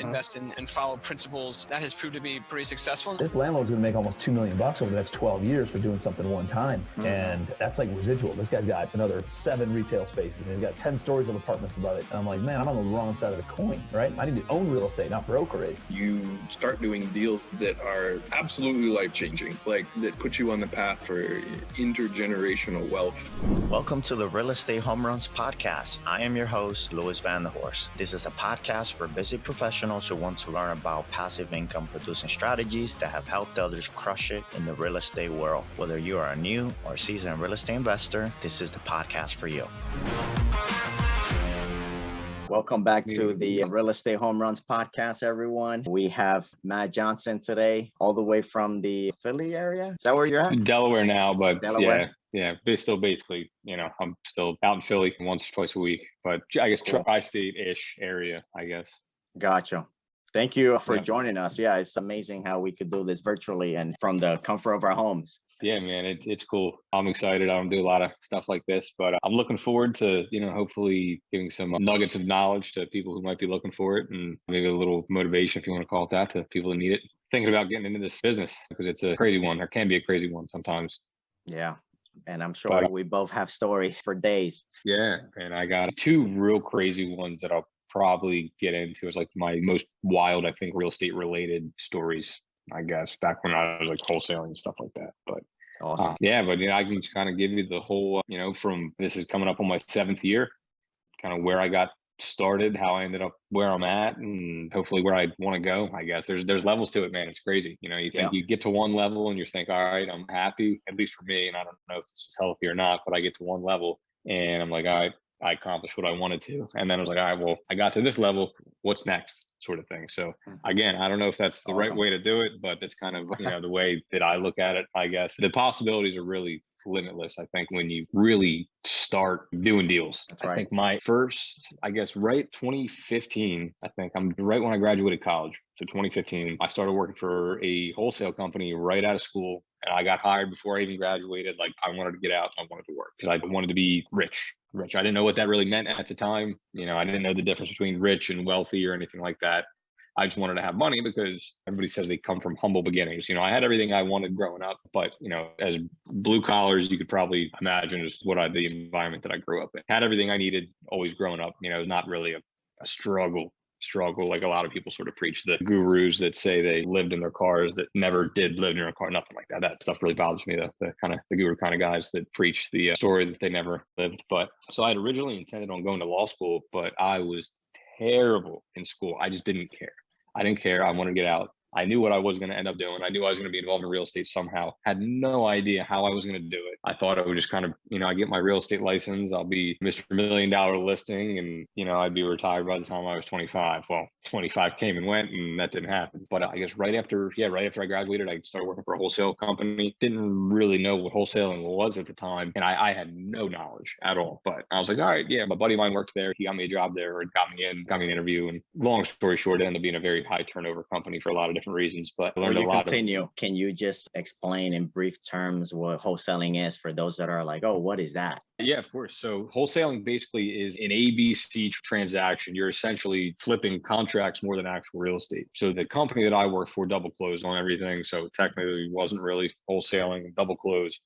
invest in and follow principles. That has proved to be pretty successful. This landlord's gonna make almost $2 million over the next 12 years for doing something one time. And that's like residual. This guy's got another 7 retail spaces and he's got 10 stories of apartments above it. And I'm like, man, I'm on the wrong side of the coin, right? I need to own real estate, not broker it. You start doing deals that are absolutely life-changing, like that put you on the path for intergenerational wealth. Welcome to the Real Estate Home Runs podcast. I am your host, Luis Vanderhorst. This is a podcast for busy professionals who want to learn about passive income producing strategies that have helped others crush it in the real estate world. Whether you are a new or seasoned real estate investor, this is the podcast for you. Welcome back to the Real Estate Home Runs podcast, everyone. We have Matt Johnson today, all the way from the Philly area. Is that where you're at? Delaware now, but Delaware. yeah, still basically, I'm still out in Philly once or twice a week, but I guess tri-state-ish area, I guess. Gotcha. Thank you for joining us. Yeah, it's amazing how we could do this virtually and from the comfort of our homes. Yeah, man, it's cool. I'm excited. I don't do a lot of stuff like this, but I'm looking forward to, hopefully giving some nuggets of knowledge to people who might be looking for it, and maybe a little motivation, if you want to call it that, to people who need it. Thinking about getting into this business because it's a crazy one, or can be a crazy one sometimes. Yeah. And I'm sure we both have stories for days. Yeah. And I got 2 real crazy ones that I'll probably get into. It's like my most wild, I think, real estate related stories, I guess, back when I was like wholesaling and stuff like that. But awesome. I can just kind of give you the whole, from this is coming up on my 7th year, kind of where I got started, how I ended up where I'm at, and hopefully where I want to go. I guess there's levels to it, man. It's crazy. You think you get to one level and you think, all right, I'm happy, at least for me. And I don't know if this is healthy or not, but I get to one level and I'm like, all right, I accomplished what I wanted to. And then I was like, all right, well, I got to this level. What's next? Sort of thing. So again, I don't know if that's the right way to do it, but that's kind of, the way that I look at it, I guess. The possibilities are really limitless, I think, when you really start doing deals. That's right. I think my first, right 2015, I think I'm right when I graduated college. So 2015, I started working for a wholesale company right out of school. And I got hired before I even graduated. Like, I wanted to get out. I wanted to work because I wanted to be rich. I didn't know what that really meant at the time. I didn't know the difference between rich and wealthy or anything like that. I just wanted to have money because everybody says they come from humble beginnings. I had everything I wanted growing up, but, as blue collars, you could probably imagine just the environment that I grew up in. Had everything I needed always growing up. It was not really a struggle like a lot of people sort of preach, the gurus that say they lived in their cars that never did live in their car, nothing like that. That stuff really bothers me, the guru kind of guys that preach the story that they never lived. But so I had originally intended on going to law school, but I was terrible in school. I just didn't care. I didn't care. I wanted to get out. I knew what I was going to end up doing. I knew I was going to be involved in real estate somehow. Had no idea how I was going to do it. I thought I would just kind of, I get my real estate license. I'll be Mr. $1 Million listing and, I'd be retired by the time I was 25. Well, 25 came and went and that didn't happen. But I guess right after I graduated, I started working for a wholesale company. Didn't really know what wholesaling was at the time. And I had no knowledge at all. But I was like, all right, my buddy of mine worked there. He got me a job there, or got me an interview. And long story short, it ended up being a very high turnover company for a lot of different reasons, but I learned a lot. Can you just explain in brief terms what wholesaling is for those that are like, oh, what is that? Yeah, of course. So wholesaling basically is an ABC transaction. You're essentially flipping contracts more than actual real estate. So the company that I work for double closed on everything. So technically wasn't really wholesaling, double close.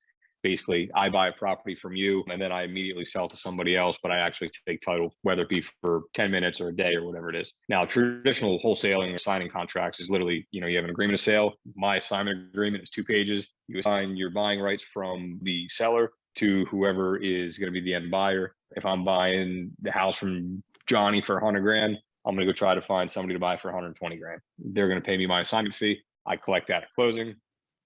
Basically, I buy a property from you and then I immediately sell to somebody else, but I actually take title, whether it be for 10 minutes or a day or whatever it is. Now, traditional wholesaling or signing contracts is literally, you have an agreement of sale. My assignment agreement is 2 pages. You assign your buying rights from the seller to whoever is going to be the end buyer. If I'm buying the house from Johnny for $100,000, I'm going to go try to find somebody to buy for $120,000. They're going to pay me my assignment fee. I collect that at closing.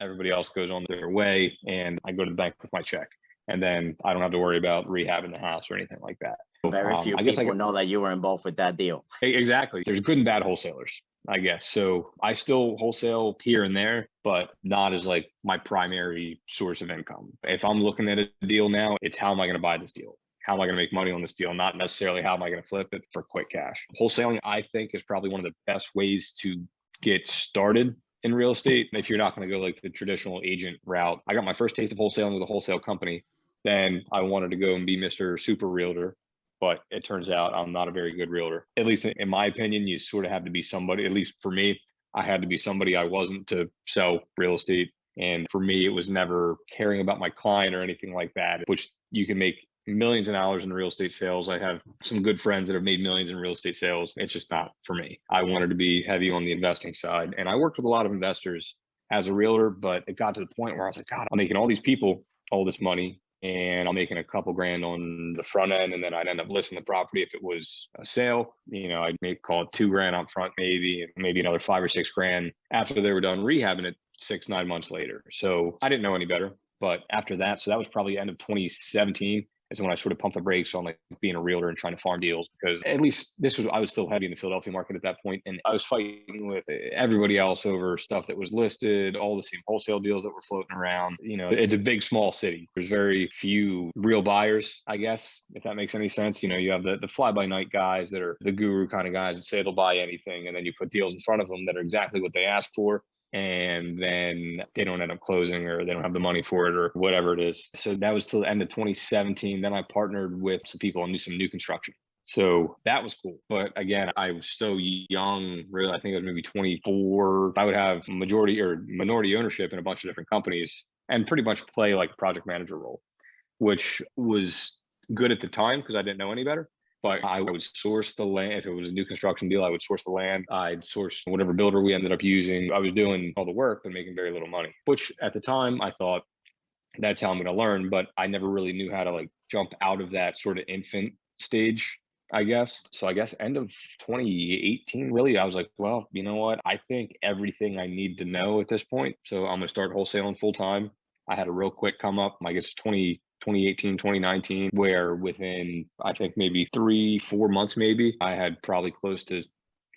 Everybody else goes on their way and I go to the bank with my check. And then I don't have to worry about rehabbing the house or anything like that. Very few people know that you were involved with that deal. Exactly. There's good and bad wholesalers, I guess. So I still wholesale here and there, but not as like my primary source of income. If I'm looking at a deal now, it's how am I going to buy this deal? How am I going to make money on this deal? Not necessarily how am I going to flip it for quick cash. Wholesaling, I think, is probably one of the best ways to get started in real estate. If you're not going to go like the traditional agent route. I got my first taste of wholesaling with a wholesale company. Then I wanted to go and be Mr. Super Realtor. but it turns out I'm not a very good realtor. At least in my opinion, you sort of have to be somebody, at least for me, I had to be somebody I wasn't to sell real estate. And for me, it was never caring about my client or anything like that, which you can make millions of dollars in real estate sales. I have some good friends that have made millions in real estate sales. It's just not for me. I wanted to be heavy on the investing side. And I worked with a lot of investors as a realtor, but it got to the point where I was like, God, I'm making all these people all this money and I'm making a couple grand on the front end. And then I'd end up listing the property if it was a sale. I'd make call it $2,000 up front, maybe, and maybe another 5 or 6 grand after they were done rehabbing it 6-9 months later. So I didn't know any better. But after that, so that was probably end of 2017. Is when I sort of pumped the brakes on like being a realtor and trying to farm deals, because at least I was still heavy in the Philadelphia market at that point, and I was fighting with everybody else over stuff that was listed, all the same wholesale deals that were floating around. It's a big, small city. There's very few real buyers, I guess, if that makes any sense. You have the fly-by-night guys that are the guru kind of guys that say they'll buy anything, and then you put deals in front of them that are exactly what they ask for, and then they don't end up closing, or they don't have the money for it, or whatever it is. So that was till the end of 2017. Then I partnered with some people and do some new construction. So that was cool. But again, I was so young, really. I think I was maybe 24. I would have majority or minority ownership in a bunch of different companies and pretty much play like a project manager role, which was good at the time because I didn't know any better. But I would source the land. If it was a new construction deal, I would source the land. I'd source whatever builder we ended up using. I was doing all the work, but making very little money, which at the time I thought that's how I'm going to learn. But I never really knew how to like jump out of that sort of infant stage, I guess. So I guess end of 2018, really, I was like, well, you know what? I think everything I need to know at this point. So I'm going to start wholesaling full time. I had a real quick come up, I guess 2018, 2019, where within, I think maybe 3-4 months, maybe I had probably close to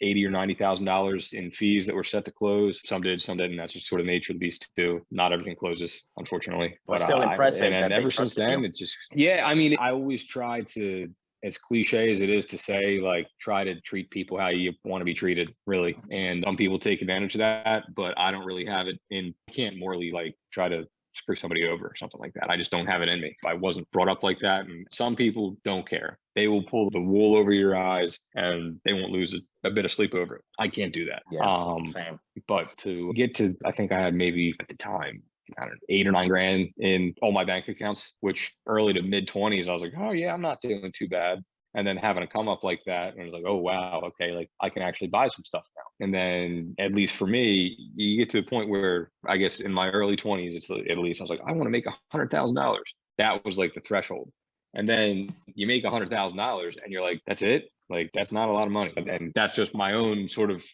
$80,000 or $90,000 in fees that were set to close. Some did, some didn't. That's just sort of the nature of the beast too. Not everything closes, unfortunately. But still impressive. And ever since then, it just, I always try to, as cliche as it is to say, like, try to treat people how you want to be treated, really. And some people take advantage of that, but I don't really have it in, I can't morally like try to screw somebody over or something like that. I just don't have it in me. I wasn't brought up like that. And some people don't care. They will pull the wool over your eyes and they won't lose a bit of sleep over it. I can't do that. Yeah, same. But to get to, I think I had maybe at the time, I don't know, 8 or 9 grand in all my bank accounts, which early to mid 20s, I was like, oh yeah, I'm not doing too bad. And then having a come up like that, and I was like, oh, wow, okay, like I can actually buy some stuff now. And then at least for me, you get to the point where I guess in my early 20s, it's at least I was like, I want to make $100,000. That was like the threshold. And then you make $100,000 and you're like, that's it? Like, that's not a lot of money. And that's just my own sort of,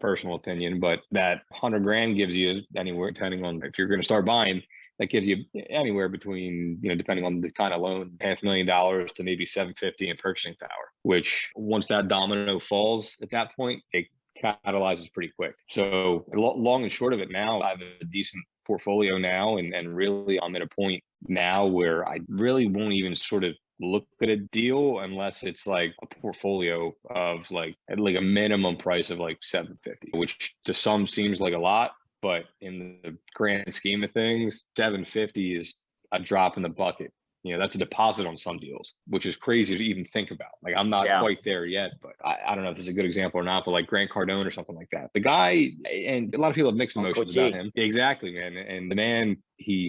personal opinion. But that 100 grand gives you anywhere, depending on if you're going to start buying, that gives you anywhere between, depending on the kind of loan, $500,000 to maybe $750 in purchasing power, which once that domino falls at that point, it catalyzes pretty quick. So long and short of it now, I have a decent portfolio now. And really I'm at a point now where I really won't even sort of look at a deal unless it's like a portfolio of like a minimum price of like $750, which to some seems like a lot. But in the grand scheme of things, $750 is a drop in the bucket. That's a deposit on some deals, which is crazy to even think about. Like, I'm not quite there yet, but I don't know if this is a good example or not, but like Grant Cardone or something like that. The guy, and a lot of people have mixed emotions about him. Exactly, man. And the man,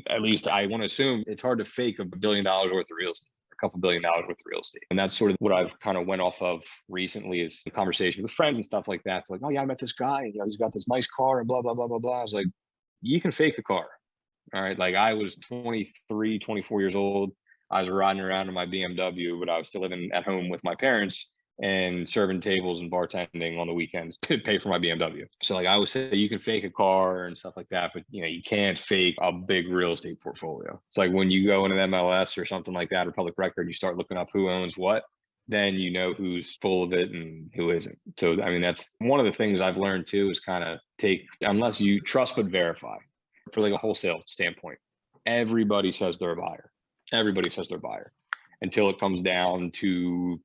at least I want to assume it's hard to fake $1 billion worth of real estate. Couple $1 billion worth of real estate. And that's sort of what I've kind of went off of recently, is the conversation with friends and stuff like that. Like, oh yeah, I met this guy, he's got this nice car and blah, blah, blah, blah, blah. I was like, you can fake a car. All right. Like, I was 23, 24 years old. I was riding around in my BMW, but I was still living at home with my parents and serving tables and bartending on the weekends to pay for my BMW. So like I always say, you can fake a car and stuff like that, but you can't fake a big real estate portfolio. It's like when you go into MLS or something like that, or public record, you start looking up who owns what, then you know who's full of it and who isn't. So, I mean, that's one of the things I've learned too, is kind of unless you trust but verify. For like a wholesale standpoint, everybody says they're a buyer. Everybody says they're a buyer until it comes down to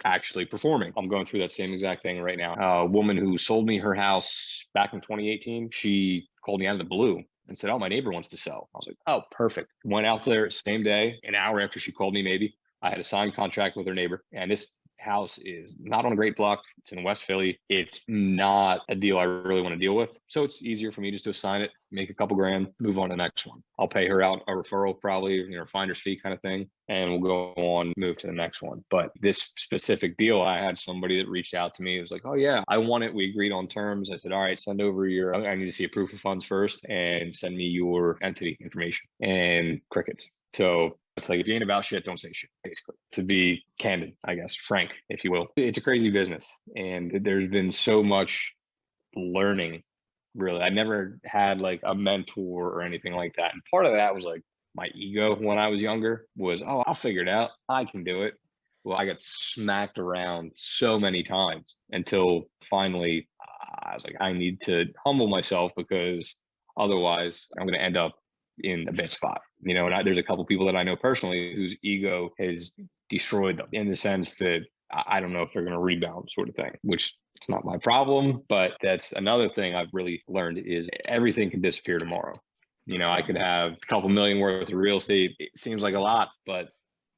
actually performing. I'm going through that same exact thing right now. A woman who sold me her house back in 2018, she called me out of the blue and said, oh, my neighbor wants to sell. I was like, oh, perfect. Went out there same day, an hour after she called me maybe. I had a signed contract with her neighbor, and this house is not on a great block. It's in West Philly. It's not a deal I really want to deal with. So it's easier for me just to assign it, make a couple grand, move on to the next one. I'll pay her out a referral, probably, finder's fee kind of thing. And we'll go on, move to the next one. But this specific deal, I had somebody that reached out to me. It was like, oh yeah, I want it. We agreed on terms. I said, all right, send over I need to see a proof of funds first and send me your entity information. And crickets. So it's like, if you ain't about shit, don't say shit, basically. To be candid, I guess, frank, if you will. It's a crazy business. And there's been so much learning, really. I never had like a mentor or anything like that. And part of that was like my ego when I was younger was, oh, I'll figure it out. I can do it. Well, I got smacked around so many times until finally I was like, I need to humble myself, because otherwise I'm going to end up in a bad spot, and there's a couple people that I know personally whose ego has destroyed them, in the sense that I don't know if they're going to rebound, sort of thing, which it's not my problem. But that's another thing I've really learned, is everything can disappear tomorrow. I could have a couple million worth of real estate. It seems like a lot, but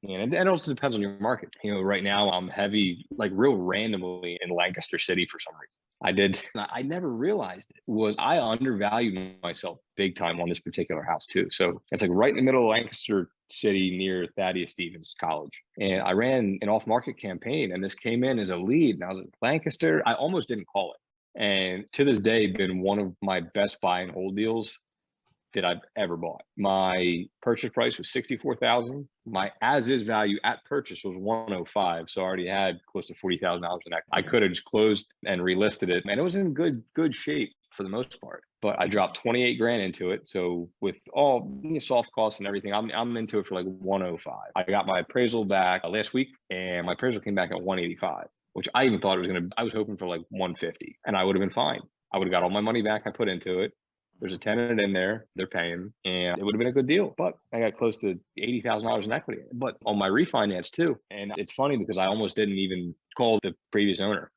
it also depends on your market. Right now I'm heavy, like real randomly, in Lancaster City for some reason. I never realized it was I undervalued myself big time on this particular house too. So it's like right in the middle of Lancaster City near Thaddeus Stevens College. And I ran an off-market campaign, and this came in as a lead, and I was like, Lancaster, I almost didn't call it. And to this day, been one of my best buy and hold deals that I've ever bought. My purchase price was $64,000. My as-is value at purchase was $105. So I already had close to $40,000 in equity. I could have just closed and relisted it, and it was in good shape for the most part. But I dropped 28 grand into it. So with all soft costs and everything, I'm into it for like 105. I got my appraisal back last week, and my appraisal came back at 185, which I even thought I was hoping for like 150, and I would have been fine. I would have got all my money back I put into it. There's a tenant in there, they're paying, and it would have been a good deal. But I got close to $80,000 in equity, but on my refinance too. And it's funny because I almost didn't even call the previous owner,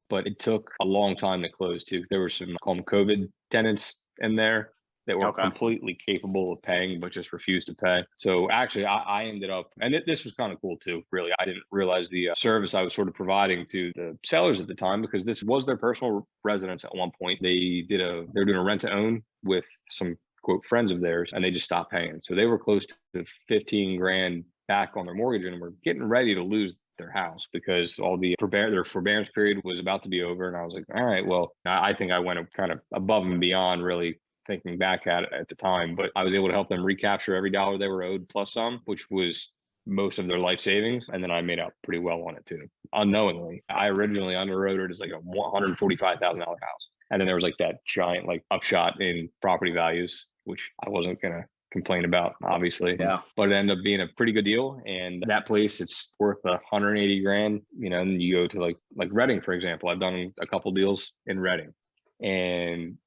but it took a long time to close too. There were some COVID tenants in there that were completely capable of paying, but just refused to pay. So actually I ended up, and this was kind of cool too, really. I didn't realize the service I was sort of providing to the sellers at the time, because this was their personal residence at one point. They're doing a rent to own with some quote friends of theirs, and they just stopped paying. So they were close to 15 grand back on their mortgage, and were getting ready to lose their house because their forbearance period was about to be over. And I was like, all right, well, I think I went kind of above and beyond, really, thinking back at it at the time, but I was able to help them recapture every dollar they were owed plus some, which was most of their life savings. And then I made out pretty well on it too, unknowingly. I originally underwrote it as like a $145,000 house. And then there was like that giant like upshot in property values, which I wasn't going to complain about, obviously. Yeah. But it ended up being a pretty good deal. And that place, it's worth 180 grand, and you go to like Reading, for example. I've done a couple deals in Reading, and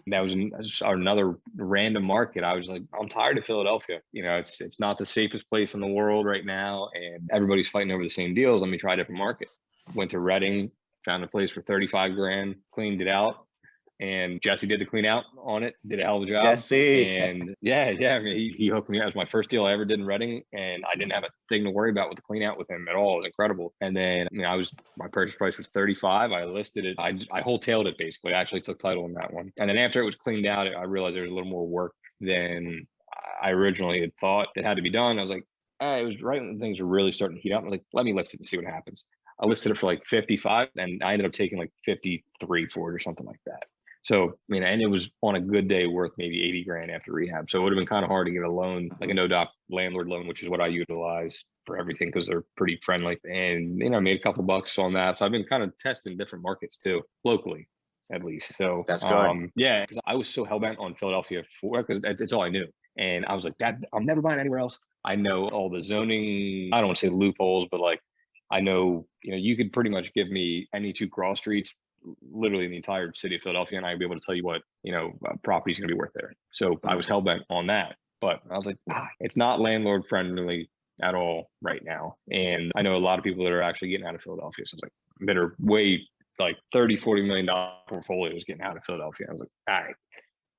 that was another random market. I was like, I'm tired of Philadelphia. It's not the safest place in the world right now, and everybody's fighting over the same deals. Let me try a different market. Went to Reading, found a place for 35 grand, cleaned it out. And Jesse did the clean out on it, did a hell of a job. Jesse. And yeah. I mean, he hooked me up. It was my first deal I ever did in Reading, and I didn't have a thing to worry about with the clean out with him at all. It was incredible. And then, my purchase price was 35. I listed it. I wholetailed it basically. I actually took title on that one. And then after it was cleaned out, I realized there was a little more work than I originally had thought that had to be done. I was like, it was right when things were really starting to heat up. I was like, let me list it and see what happens. I listed it for like 55, and I ended up taking like 53 for it or something like that. So, and it was on a good day worth maybe 80 grand after rehab. So it would have been kind of hard to get a loan, like a no-doc landlord loan, which is what I utilize for everything because they're pretty friendly. And, I made a couple bucks on that. So I've been kind of testing different markets too, locally at least. So that's good. Yeah, because I was so hell-bent on Philadelphia because it's all I knew. And I was like, I'm never buying anywhere else. I know all the zoning, I don't want to say loopholes, but like, I know, you could pretty much give me any two cross streets, literally in the entire city of Philadelphia, and I'd be able to tell you what, property is going to be worth there. So I was hell-bent on that, but I was like, it's not landlord friendly at all right now. And I know a lot of people that are actually getting out of Philadelphia. So it's like, that are way like $30-40 million portfolios getting out of Philadelphia. I was like, all right,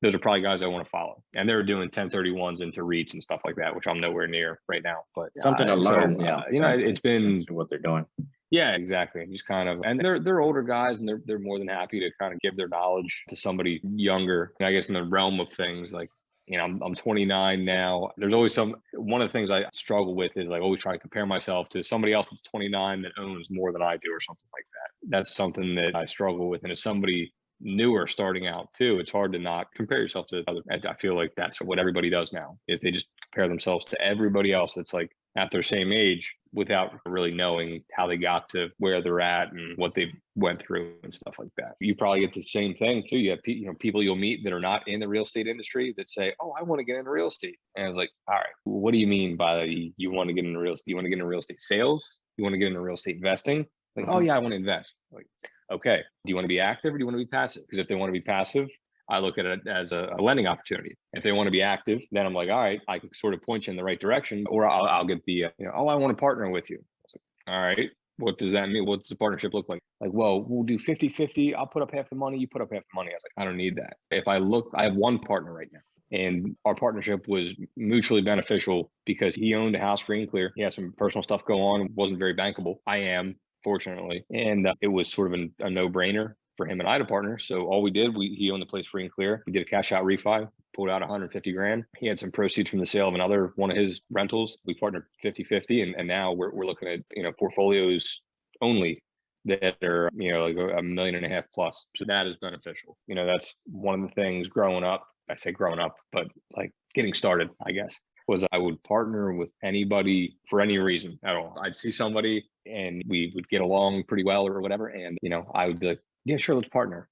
those are probably guys I want to follow. And they're doing 1031s into REITs and stuff like that, which I'm nowhere near right now. But something to learn. It's been what they're doing. Yeah, exactly. Just kind of, and they're older guys, and they're more than happy to kind of give their knowledge to somebody younger. And I guess in the realm of things, like, I'm 29 now. There's always one of the things I struggle with is like always trying to compare myself to somebody else that's 29 that owns more than I do or something like that. That's something that I struggle with. And if somebody newer starting out too, it's hard to not compare yourself to other. I feel like that's what everybody does now, is they just compare themselves to everybody else that's like at their same age without really knowing how they got to where they're at and what they went through and stuff like that. You probably get the same thing too. You have people you'll meet that are not in the real estate industry that say, "Oh, I want to get into real estate." And I was like, "All right, what do you mean by you want to get into real estate? You want to get into real estate sales? You want to get into real estate investing?" Like, "Oh yeah, I want to invest." Like, okay, do you want to be active or do you want to be passive? Because if they want to be passive, I look at it as a lending opportunity. If they want to be active, then I'm like, all right, I can sort of point you in the right direction, or I'll get the, I want to partner with you. Like, all right, what does that mean? What does the partnership look like? Like, well, we'll do 50-50. I'll put up half the money. You put up half the money. I was like, I don't need that. I have one partner right now, and our partnership was mutually beneficial because he owned a house free and clear. He had some personal stuff go on. Wasn't very bankable. I am, fortunately. And it was sort of a no-brainer for him and I to partner. So all we did, he owned the place free and clear. We did a cash out refi, pulled out 150 grand. He had some proceeds from the sale of one of his rentals. We partnered 50-50. And now we're looking at, portfolios only that are, like $1.5 million plus. So that is beneficial. That's one of the things growing up. I say growing up, but like getting started, I guess, was I would partner with anybody for any reason at all. I'd see somebody and we would get along pretty well or whatever. And, I would be like, yeah, sure, let's partner.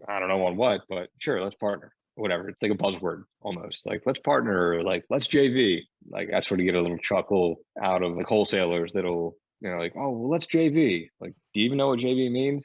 I don't know on what, but sure, let's partner. Whatever. It's like a buzzword almost. Like, let's partner, like, let's JV. Like, I sort of get a little chuckle out of like wholesalers that'll, like, oh, well, let's JV. Like, do you even know what JV means?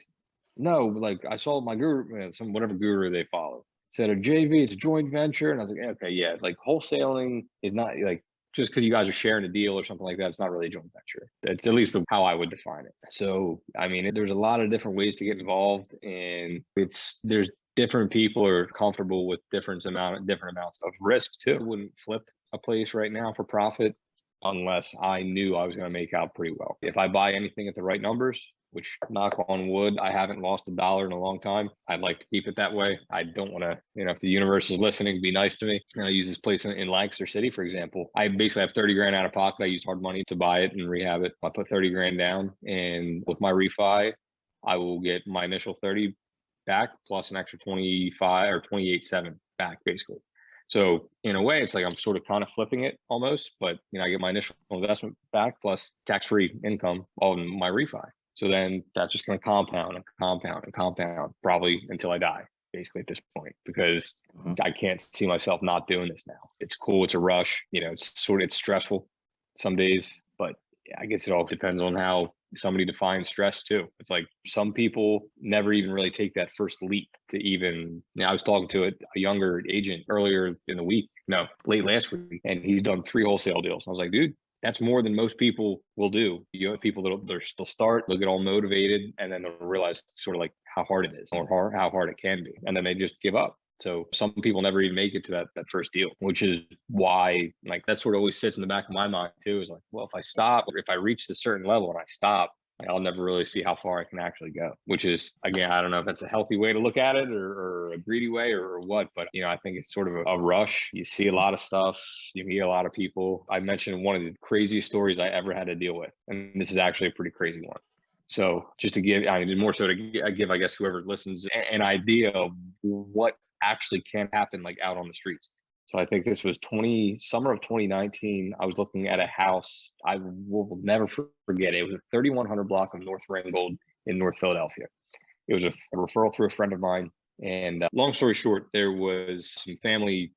No, like I saw my guru, whatever guru they follow, said a JV, it's a joint venture. And I was like, okay, yeah, like wholesaling is not like, just because you guys are sharing a deal or something like that, it's not really a joint venture. It's at least how I would define it. So, I mean, there's a lot of different ways to get involved, and there's different people are comfortable with different amounts of risk too. I wouldn't flip a place right now for profit unless I knew I was going to make out pretty well. If I buy anything at the right numbers, which, knock on wood, I haven't lost $1 in a long time. I'd like to keep it that way. I don't want to, if the universe is listening, be nice to me. I use this place in Lancaster City, for example. I basically have 30 grand out of pocket. I used hard money to buy it and rehab it. I put 30 grand down, and with my refi, I will get my initial 30 back plus an extra 25 or 28.7 back, basically. So in a way, it's like I'm sort of kind of flipping it almost, but I get my initial investment back plus tax-free income on my refi. So then that's just going to compound and compound and compound, probably until I die, basically at this point, because I can't see myself not doing this now. It's cool. It's a rush. It's stressful some days, but I guess it all depends on how somebody defines stress too. It's like some people never even really take that first leap to even, I was talking to a younger agent earlier in the week, late last week, and he's done 3 wholesale deals. I was like, dude, that's more than most people will do. You have people they'll start, they'll get all motivated, and then they'll realize sort of like how hard it is or how hard it can be. And then they just give up. So some people never even make it to that first deal, which is why like that sort of always sits in the back of my mind too, is like, well, if I stop, or if I reach a certain level and I stop, I'll never really see how far I can actually go, which is, again, I don't know if that's a healthy way to look at it or a greedy way or what, but I think it's sort of a rush. You see a lot of stuff, you meet a lot of people. I mentioned one of the craziest stories I ever had to deal with, and this is actually a pretty crazy one. So just to give, more so to give, I guess, whoever listens an idea of what actually can happen like out on the streets. So I think this was summer of 2019. I was looking at a house. I will never forget it. It was a 3100 block of North Ringgold in North Philadelphia. It was a referral through a friend of mine. And long story short, there was some family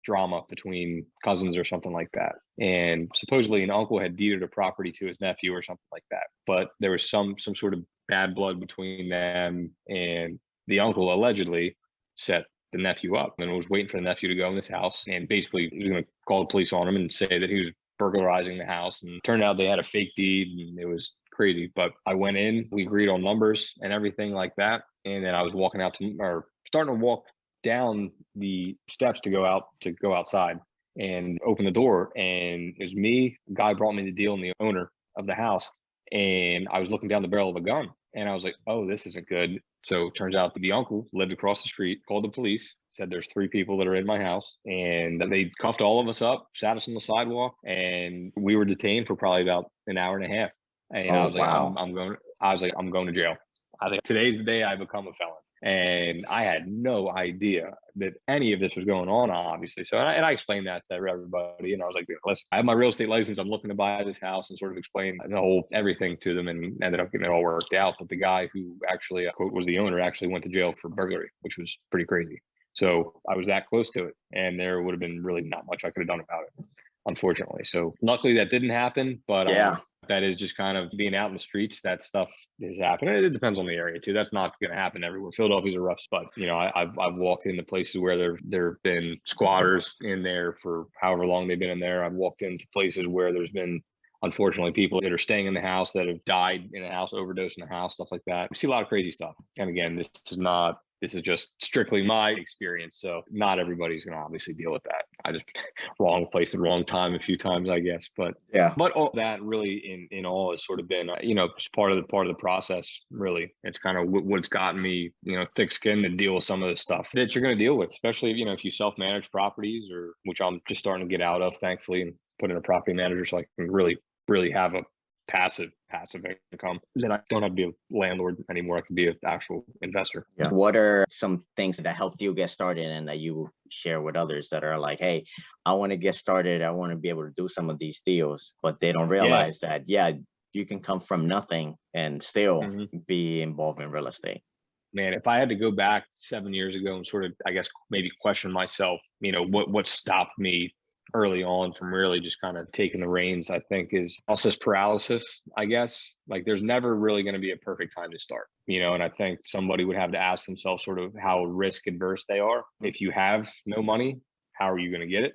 drama between cousins or something like that. And supposedly an uncle had deeded a property to his nephew or something like that. But there was some sort of bad blood between them, and the uncle allegedly set the nephew up and was waiting for the nephew to go in this house, and basically he was going to call the police on him and say that he was burglarizing the house. And it turned out they had a fake deed, and it was crazy. But I went in, we agreed on numbers and everything like that. And then I was starting to walk down the steps to go outside and open the door. And it was me, the guy brought me the deal, and the owner of the house. And I was looking down the barrel of a gun, and I was like, oh, this isn't good. So it turns out the uncle lived across the street, called the police, said there's 3 people that are in my house. And they cuffed all of us up, sat us on the sidewalk, and we were detained for probably about an hour and a half. And I was like, I'm going to jail. I think today's the day I become a felon. And I had no idea that any of this was going on, obviously. So, and I explained that to everybody. And I was like, listen, I have my real estate license. I'm looking to buy this house, and sort of explain the whole everything to them, and ended up getting it all worked out. But the guy who actually, quote, was the owner, actually went to jail for burglary, which was pretty crazy. So I was that close to it. And there would have been really not much I could have done about it, unfortunately. So luckily that didn't happen. But that is just kind of being out in the streets. That stuff is happening. It depends on the area too. That's not going to happen everywhere. Philadelphia's a rough spot. You know, I've walked into places where there have been squatters in there for however long they've been in there. I've walked into places where there's been, unfortunately, people that are staying in the house that have died in the house, overdosed in the house, stuff like that. We see a lot of crazy stuff. And again, this is just strictly my experience. So not everybody's going to obviously deal with that. I just wrong place at the wrong time a few times, I guess. But but all that really in all has sort of been, just part of the process, really. It's kind of what's gotten me, thick skin to deal with some of the stuff that you're going to deal with, especially, if you self-manage properties, or which I'm just starting to get out of, thankfully, and put in a property manager so I can really have a passive income. Then I don't have to be a landlord anymore. I can be an actual investor. Yeah. What are some things that helped you get started and that you share with others that are like, hey, I want to get started. I want to be able to do some of these deals, but they don't realize that, you can come from nothing and still be involved in real estate. Man, if I had to go back 7 years ago and sort of, I guess, maybe question myself, what stopped me early on from really just kind of taking the reins, I think, is analysis paralysis, I guess. Like, there's never really going to be a perfect time to start, and I think somebody would have to ask themselves sort of how risk adverse they are. If you have no money, how are you going to get it?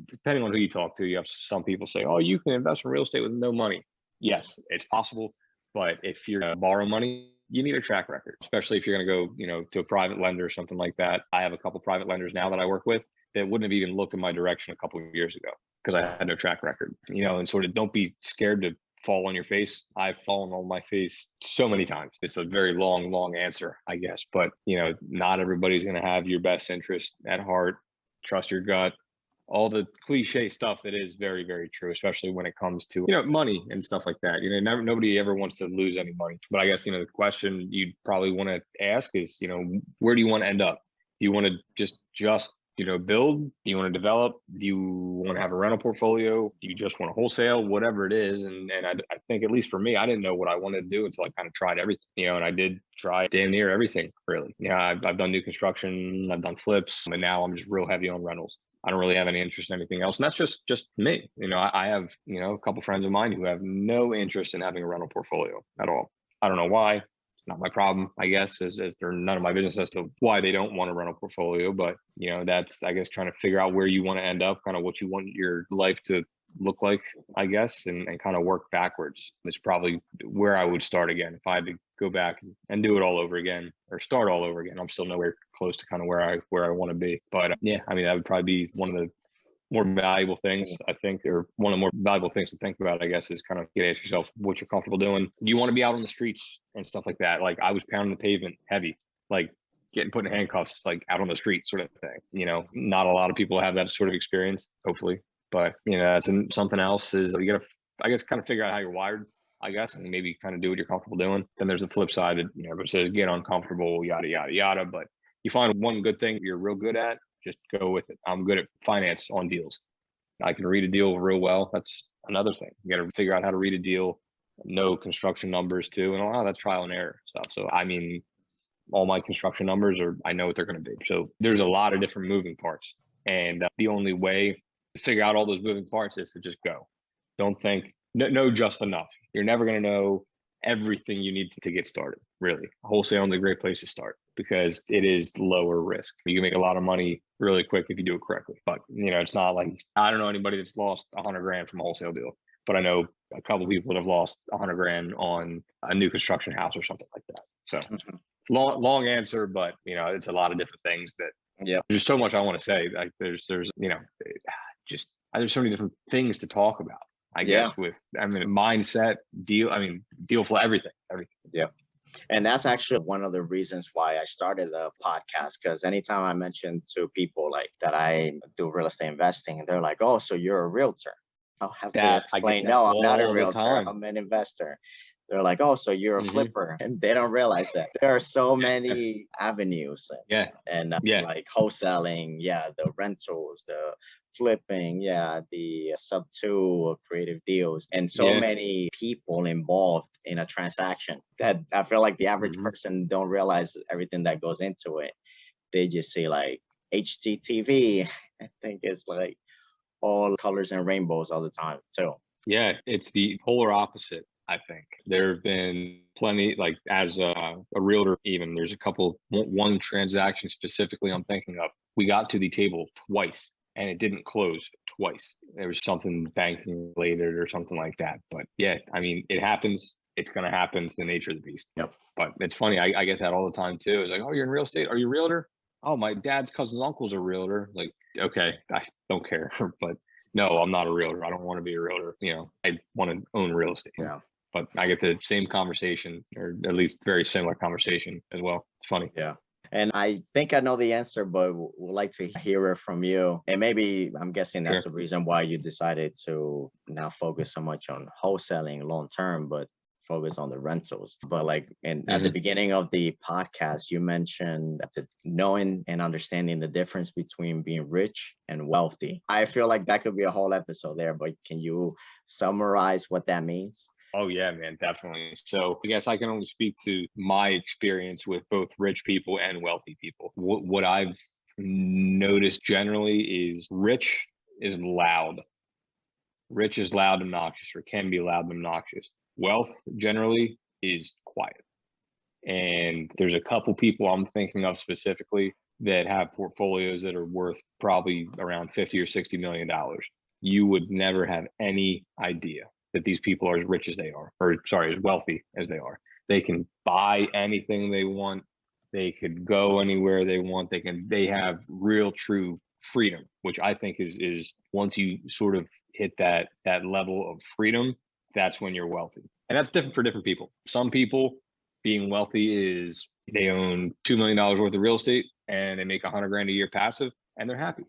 Depending on who you talk to, you have some people say, oh, you can invest in real estate with no money. Yes, it's possible. But if you're going to borrow money, you need a track record, especially if you're going to go, to a private lender or something like that. I have a couple private lenders now that I work with that wouldn't have even looked in my direction a couple of years ago because I had no track record, and sort of don't be scared to fall on your face. I've fallen on my face so many times. It's a very long answer, I guess, but not everybody's going to have your best interest at heart. Trust your gut, all the cliche stuff that is very, very true, especially when it comes to, money and stuff like that. Nobody ever wants to lose any money, but I guess, the question you'd probably want to ask is, where do you want to end up? Do you want to just build? Do you want to develop? Do you want to have a rental portfolio? Do you just want to wholesale? Whatever it is. And I think, at least for me, I didn't know what I wanted to do until I kind of tried everything, and I did try damn near everything, really. I've done new construction, I've done flips, and now I'm just real heavy on rentals. I don't really have any interest in anything else. And that's just me. I have, a couple friends of mine who have no interest in having a rental portfolio at all. I don't know why. Not my problem, I guess, as they're none of my business as to why they don't want a rental portfolio. But, that's, I guess, trying to figure out where you want to end up, kind of what you want your life to look like, I guess, and kind of work backwards. It's probably where I would start again. If I had to go back and do it all over again or start all over again, I'm still nowhere close to kind of where I want to be. But that would probably be one of the more valuable things, I think, or one of the more valuable things to think about, I guess, is kind of ask yourself what you're comfortable doing. Do you want to be out on the streets and stuff like that? Like, I was pounding the pavement heavy, like getting put in handcuffs, like out on the street sort of thing. Not a lot of people have that sort of experience, hopefully. But, that's something else is you got to, I guess, kind of figure out how you're wired, I guess, and maybe kind of do what you're comfortable doing. Then there's the flip side that, everyone says get uncomfortable, yada, yada, yada. But you find one good thing you're real good at, just go with it. I'm good at finance on deals. I can read a deal real well. That's another thing. You got to figure out how to read a deal, know construction numbers too. And a lot of that's trial and error stuff. So, all my construction numbers I know what they're going to be. So there's a lot of different moving parts. And the only way to figure out all those moving parts is to just go. Don't think, know just enough. You're never going to know everything you need to get started, really. Wholesaling is a great place to start because it is lower risk. You can make a lot of money really quick if you do it correctly. But, it's not like, I don't know anybody that's lost $100,000 from a wholesale deal, but I know a couple of people that have lost $100,000 on a new construction house or something like that. So long answer, but it's a lot of different things that Yeah. There's so much I want to say. Like there's just there's so many different things to talk about. I guess mindset, deal flow, everything. Yeah. And that's actually one of the reasons why I started the podcast, because anytime I mention to people like that I do real estate investing, and they're like, oh, so you're a realtor. I'll have to explain, no, I'm not a realtor, I'm an investor. They're like, oh, so you're a flipper. And they don't realize that there are so many avenues. And like wholesaling, the rentals, the flipping, the sub two creative deals, and so many people involved in a transaction that I feel like the average person don't realize everything that goes into it. They just see like HGTV. I think it's like all colors and rainbows all the time too. Yeah, it's the polar opposite. I think there have been plenty, like as a realtor, even there's a couple, one transaction specifically I'm thinking of. We got to the table twice and it didn't close twice. There was something banking related or something like that. But yeah, I mean, it happens. It's going to happen. It's the nature of the beast. Yep. But it's funny. I get that all the time too. It's like, oh, you're in real estate. Are you a realtor? Oh, my dad's cousin's uncle's a realtor. Like, okay, I don't care. But no, I'm not a realtor. I don't want to be a realtor. I want to own real estate. Yeah. But I get the same conversation, or at least very similar conversation as well. It's funny. Yeah. And I think I know the answer, but would like to hear it from you. And maybe I'm guessing that's the reason why you decided to not focus so much on wholesaling long term, but focus on the rentals. But like at the beginning of the podcast, you mentioned that knowing and understanding the difference between being rich and wealthy. I feel like that could be a whole episode there, but can you summarize what that means? Oh yeah, man, definitely. So I guess I can only speak to my experience with both rich people and wealthy people. What I've noticed generally is rich is loud. Rich is loud, obnoxious, or can be loud and obnoxious. Wealth generally is quiet. And there's a couple people I'm thinking of specifically that have portfolios that are worth probably around $50 or $60 million. You would never have any idea that these people are as rich as they are, or sorry, as wealthy as they are. They can buy anything they want. They could go anywhere they want. They have real true freedom, which I think is once you sort of hit that level of freedom, that's when you're wealthy. And that's different for different people. Some people being wealthy is they own $2 million worth of real estate and they make $100,000 a year passive and they're happy.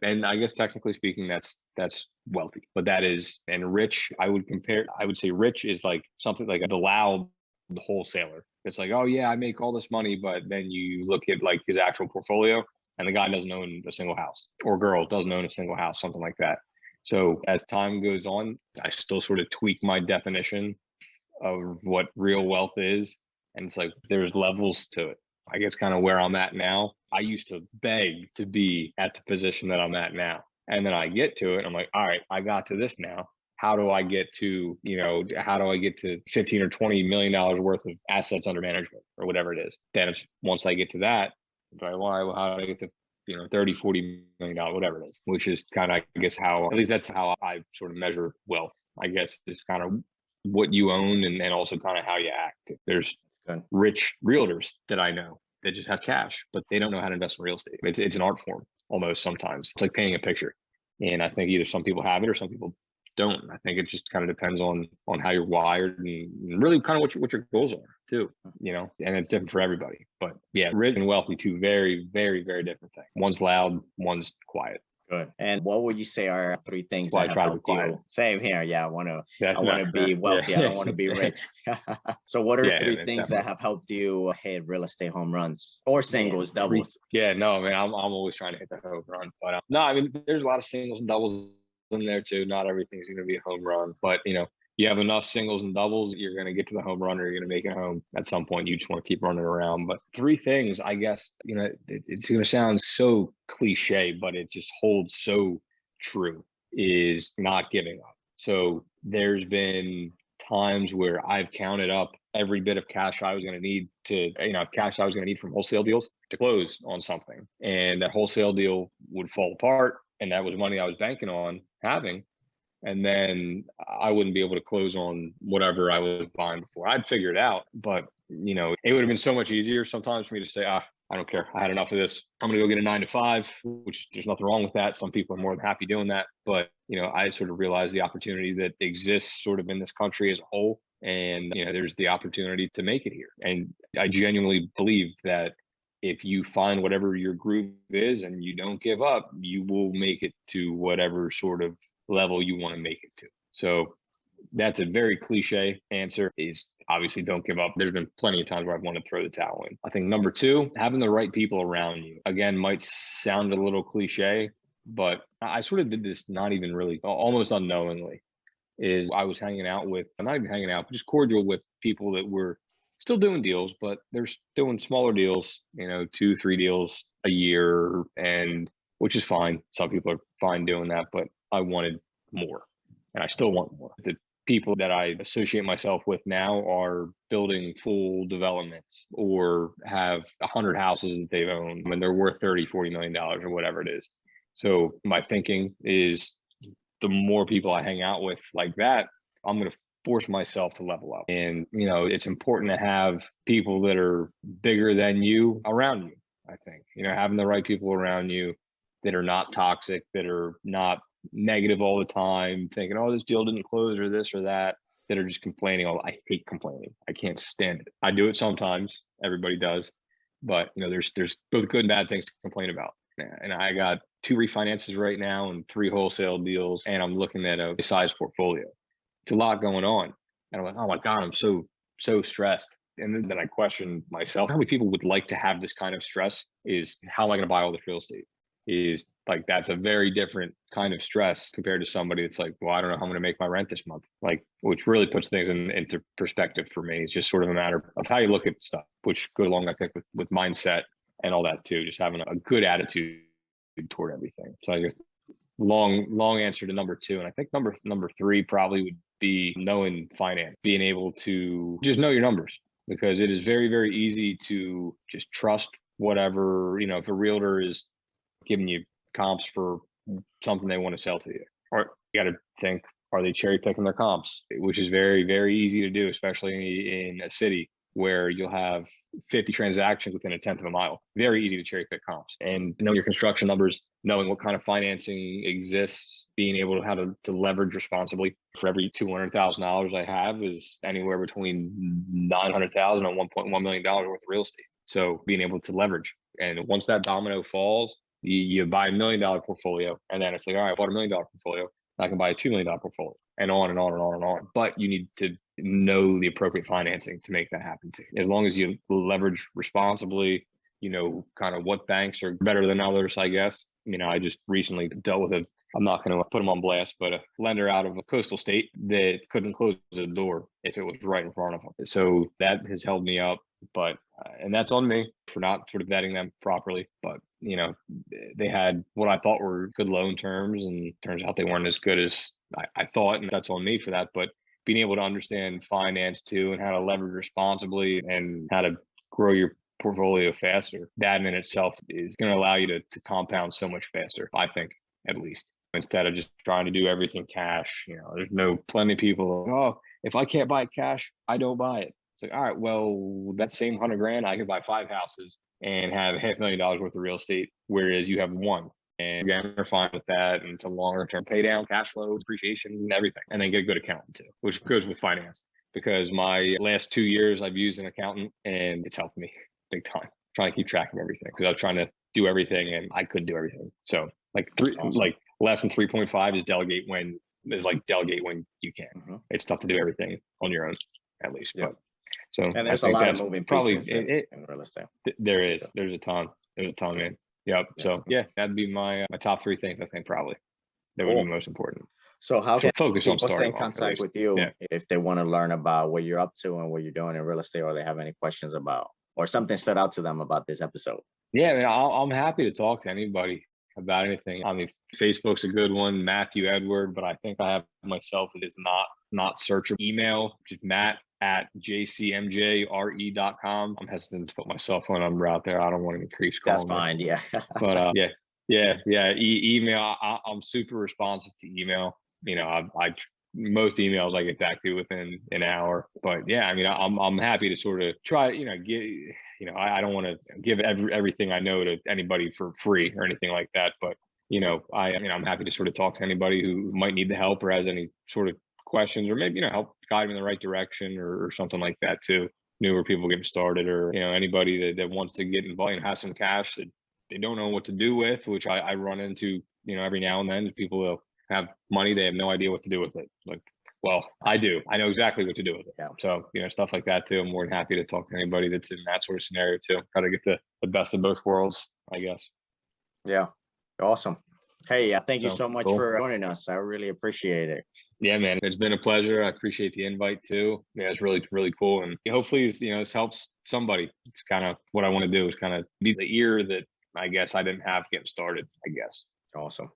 And I guess technically speaking, that's wealthy, but that is, and rich, I would say rich is like something like the loud wholesaler. It's like, oh yeah, I make all this money, but then you look at like his actual portfolio and the guy doesn't own a single house, or girl doesn't own a single house, something like that. So as time goes on, I still sort of tweak my definition of what real wealth is. And it's like, there's levels to it. I guess kind of where I'm at now. I used to beg to be at the position that I'm at now. And then I get to it. I'm like, all right, I got to this now. How do I get to, how do I get to $15 or $20 million worth of assets under management or whatever it is? Then once I get to that, how do I get to, $30, $40 million, whatever it is, which is kind of, I guess, how, at least that's how I sort of measure wealth, I guess, is kind of what you own and also kind of how you act. There's rich realtors that I know that just have cash, but they don't know how to invest in real estate. It's an art form almost sometimes. It's like painting a picture. And I think either some people have it or some people don't. I think it just kind of depends on how you're wired and really kind of what your goals are too, and it's different for everybody. But yeah, rich and wealthy, two very, very, very different things. One's loud, one's quiet. Good. And what would you say are three things that have helped you? Same here. Yeah, I want to be wealthy. Yeah. I don't want to be rich. So what are three things that have helped you hit real estate home runs or singles, doubles? Yeah, no, man, I'm always trying to hit the home run. But no, I mean, there's a lot of singles and doubles in there too. Not everything's going to be a home run, but you have enough singles and doubles, you're going to get to the home run or you're going to make it home at some point. You just want to keep running around. But three things, I guess, it's going to sound so cliche, but it just holds so true, is not giving up. So there's been times where I've counted up every bit of cash I was going to need cash I was going to need from wholesale deals to close on something. And that wholesale deal would fall apart. And that was money I was banking on having. And then I wouldn't be able to close on whatever I was buying before. I'd figure it out, but it would have been so much easier sometimes for me to say, I don't care. I had enough of this. I'm going to go get a 9 to 5, which there's nothing wrong with that. Some people are more than happy doing that. But, I sort of realized the opportunity that exists sort of in this country as a whole. And, there's the opportunity to make it here. And I genuinely believe that if you find whatever your groove is and you don't give up, you will make it to whatever sort of level you want to make it to. So that's a very cliche answer, is obviously don't give up. There's been plenty of times where I've wanted to throw the towel in. I think number 2, having the right people around you, again, might sound a little cliche, but I sort of did this not even really, almost unknowingly, is I was hanging out with, not even hanging out, but just cordial with people that were still doing deals, but they're doing smaller deals, 2-3 deals a year, and which is fine. Some people are fine doing that, but I wanted more, and I still want more. The people that I associate myself with now are building full developments or have 100 houses that they've owned and they're worth $30-40 million or whatever it is. So my thinking is the more people I hang out with like that, I'm going to force myself to level up. And, it's important to have people that are bigger than you around you. I think, having the right people around you that are not toxic, that are not negative all the time, thinking, oh, this deal didn't close or this or that are just complaining. Oh, I hate complaining. I can't stand it. I do it sometimes. Everybody does. But, there's both good and bad things to complain about. And I got 2 refinances right now and 3 wholesale deals, and I'm looking at a size portfolio. It's a lot going on. And I'm like, oh my God, I'm so stressed. And then I question myself, how many people would like to have this kind of stress? Is how am I going to buy all this real estate? Is like, that's a very different kind of stress compared to somebody that's like, well, I don't know how I'm going to make my rent this month. Like, which really puts things into perspective for me. It's just sort of a matter of how you look at stuff, which goes along, I think, with mindset and all that too. Just having a good attitude toward everything. So I guess long answer to number 2. And I think number 3 probably would be knowing finance, being able to just know your numbers, because it is very, very easy to just trust whatever, if a realtor is giving you comps for something they want to sell to you, or you got to think, are they cherry picking their comps, which is very, very easy to do, especially in a city where you'll have 50 transactions within a 1/10 of a mile. Very easy to cherry pick comps. And know your construction numbers, knowing what kind of financing exists, being able to how to leverage responsibly. For every $200,000 I have is anywhere between $900,000 and $1.1 million worth of real estate. So being able to leverage. And once that domino falls, you buy $1 million portfolio, and then it's like, all right, I bought $1 million portfolio. I can buy a $2 million portfolio, and on and on and on and on. But you need to know the appropriate financing to make that happen too. As long as you leverage responsibly, kind of what banks are better than others, I guess. I just recently dealt with I'm not going to put them on blast, but a lender out of a coastal state that couldn't close the door if it was right in front of them. So that has held me up, but, and that's on me for not sort of vetting them properly. But, they had what I thought were good loan terms, and turns out they weren't as good as I thought. And that's on me for that. But being able to understand finance too, and how to leverage responsibly and how to grow your portfolio faster, that in itself is going to allow you to compound so much faster, I think, at least, instead of just trying to do everything cash. There's plenty of people, oh, if I can't buy it cash, I don't buy it. It's like, all right, well, that same $100,000, I could buy 5 houses and have $500,000 worth of real estate, whereas you have 1. And again, we're fine with that. And it's a longer term pay down, cash flow, depreciation, everything. And then get a good accountant too, which goes with finance. Because my last 2 years I've used an accountant, and it's helped me big time. Trying to keep track of everything, because I was trying to do everything and I couldn't do everything. So lesson 3.5 is delegate when you can. Mm-hmm. It's tough to do everything on your own, at least. Yeah. But so, and there's a lot of moving pieces in real estate. There is. There's a ton, man. Yep. So that'd be my top 3 things. I think probably that would be most important. So how can people stay in off, contact with you if they want to learn about what you're up to and what you're doing in real estate, or they have any questions about, or something stood out to them about this episode? Yeah, man, I'm happy to talk to anybody about anything. I mean, Facebook's a good one, Matthew Edward, but I think I have myself as not searchable. Email, just matt@jcmjre.com. I'm hesitant to put my cell phone number out there. I don't want any creeps calling. That's fine, me. But email. I'm super responsive to email. I most emails I get back to within an hour. But yeah, I mean, I'm happy to sort of try, I don't want to give everything I know to anybody for free or anything like that. But, I'm happy to sort of talk to anybody who might need the help or has any sort of questions, or maybe, help guide them in the right direction or something like that too. Newer people getting started, or, anybody that wants to get involved and have some cash that they don't know what to do with, which I run into, every now and then. People will have money, they have no idea what to do with it. Like, well, I do. I know exactly what to do with it. Yeah. So, stuff like that too. I'm more than happy to talk to anybody that's in that sort of scenario too. Try to get the best of both worlds, I guess. Yeah. Awesome. Hey, thank you So, so much cool. for joining us. I really appreciate it. Yeah, man, it's been a pleasure. I appreciate the invite too. Yeah, it's really, really cool. And hopefully, this helps somebody. It's kind of what I want to do, is kind of be the ear that I guess I didn't have getting started, I guess. Awesome.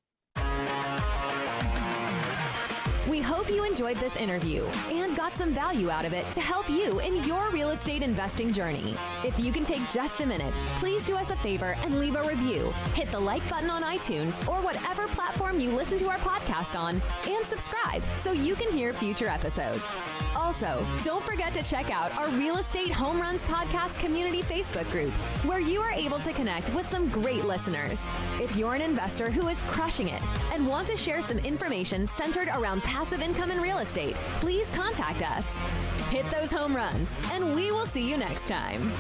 We hope you enjoyed this interview and got some value out of it to help you in your real estate investing journey. If you can take just a minute, please do us a favor and leave a review. Hit the like button on iTunes or whatever platform you listen to our podcast on, and subscribe so you can hear future episodes. Also, don't forget to check out our Real Estate Home Runs Podcast Community Facebook group, where you are able to connect with some great listeners. If you're an investor who is crushing it and want to share some information centered around passive income in real estate, please contact us. Hit those home runs, and we will see you next time.